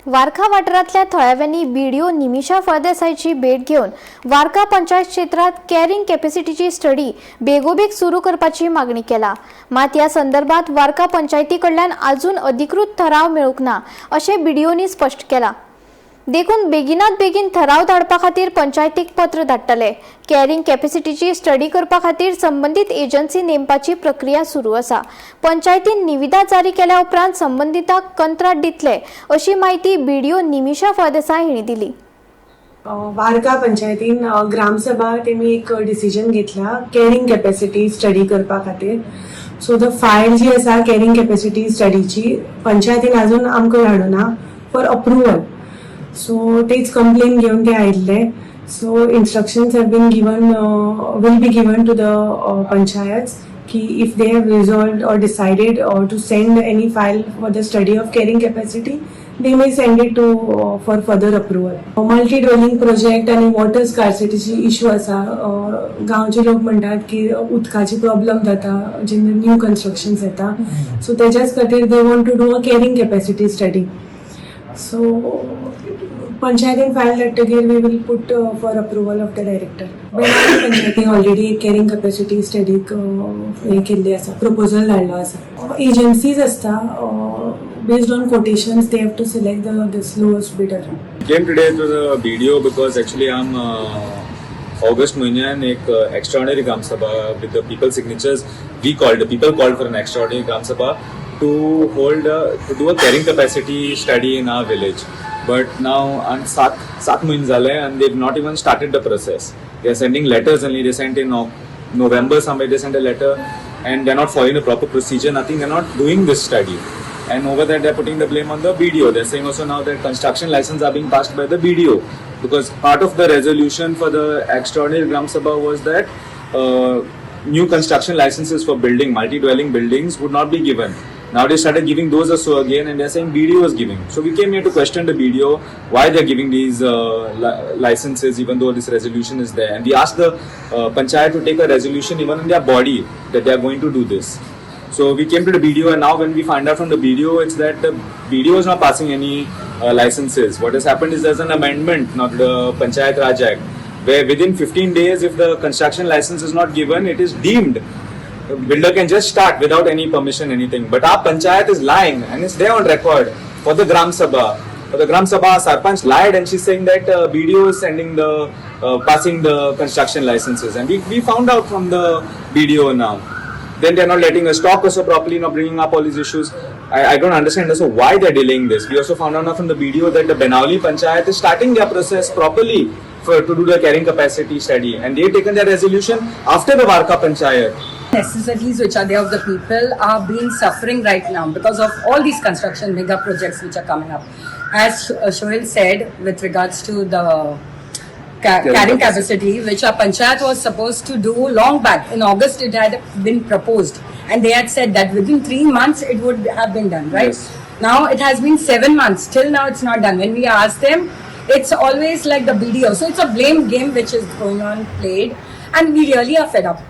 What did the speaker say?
वारखा वाठारांतल्या थळाव्यांनी बीडीओ निमिषा फळदेसायची भेट घेवन वारखा पंचायत क्षेत्रात कॅरिंग कॅपॅसिटीची स्टडी बेगोबेग सुरू करपाची मागणी केला। मात ह्या संदर्भात वारखा पंचायती कडल्यान अजून अधिकृत ठराव मेळूंक ना अशें बीडीओनी स्पष्ट केला। देखून बेगिनात बेगीन ठराव धाडपा खातीर पंचायतीक पत्र धाडटले। कॅरिंग कॅपॅसिटीची स्टडी करपा खातीर संबंधित एजन्सी नेमपाची प्रक्रिया सुरू आसा। पंचायतीन निविदा जारी केल्या उपरांत संबंधिताक कंत्राट दितले अशी माहिती बीडीओ निमिषा फळदेसाय हांणी दिली। वारका पंचायतीन ग्रामसभा तेमी एक डिसिजन घेतला कॅरिंग कॅपॅसिटी स्टडी करपा खातीर। सो द फायल जी आसा कॅरिंग कॅपॅसिटी स्टडीची पंचायतीन अजून आमकां धाडूना फॉर अप्रुवल। सो तेच कंप्लेन घेऊन ते आयिल्ले। सो instructions have been given will be given to the panchayats ki if they have resolved or decided to send any file for the study of carrying capacity, they may send it to for further approval. Multi dwelling project आणि water scarcity ची issue असा। गांवचे लोक म्हणतात की उदकाची problem जाता जेन्ना न्यू कन्स्ट्रक्शन्स येता। सो तेच्याच खातीर they want to do a carrying capacity study. So पंचायतीन फायल धाडटकीर we will put for approval of the director. पंचायतीन ऑलरेडी एक कॅरिंग कॅपॅसिटी स्टडीक हे केल्ली आसा, प्रपोजल धाडलो आसा। एजन्सीज आसता based on quotations they have to select the lowest bidder. Came today to the BDO because actually I'm August महिन्यान एक extraordinary Gram Sabha with the people signatures the people called for an extraordinary Gram Sabha to do a carrying capacity study in our village. But now and सात महिने झाले and they've not even started the process. They are sending letters only. They sent in November somewhere. They sent a letter and they're not following the proper procedure. Nothing. They're not doing this study. And over there they're putting the blame on the BDO. They're saying also now that construction licenses are being passed by the BDO because part of the resolution for the extraordinary Gram Sabha was that new construction licenses for multi-dwelling buildings would not be given. Now they started giving those also again and they're saying BDO is giving. So we came here to question the BDO why they're giving these licenses even though this resolution is there. And we asked the panchayat to take a resolution even in their body that they are going to do this. So we came to the BDO and now when we find out from the BDO it's that the BDO is not passing any licenses. What has happened is there's an amendment now to the Panchayat Raj Act where within 15 days if the construction license is not given it is deemed. The builder can just start without any permission, anything. But our panchayat is lying and it's there on record for the Gram Sabha. For the Gram Sabha, Sarpanch lied and she's saying that BDO is sending passing the construction licenses. And we found out from the BDO now. Then they're not letting us talk also properly, not bringing up all these issues. I don't understand also why they're delaying this. We also found out now from the BDO that the Benauli Panchayat is starting their process properly to do the carrying capacity study. And they've taken their resolution after the Varka Panchayat. Necessities which are there of the people are being suffering right now because of all these construction mega projects which are coming up. As Shoail said with regards to the carrying capacity which our panchayat was supposed to do long back. In August it had been proposed and they had said that within 3 months it would have been done, right? Yes. Now it has been 7 months. Till now it's not done. When we ask them, it's always like the BDO. So it's a blame game which is going on played and we really are fed up.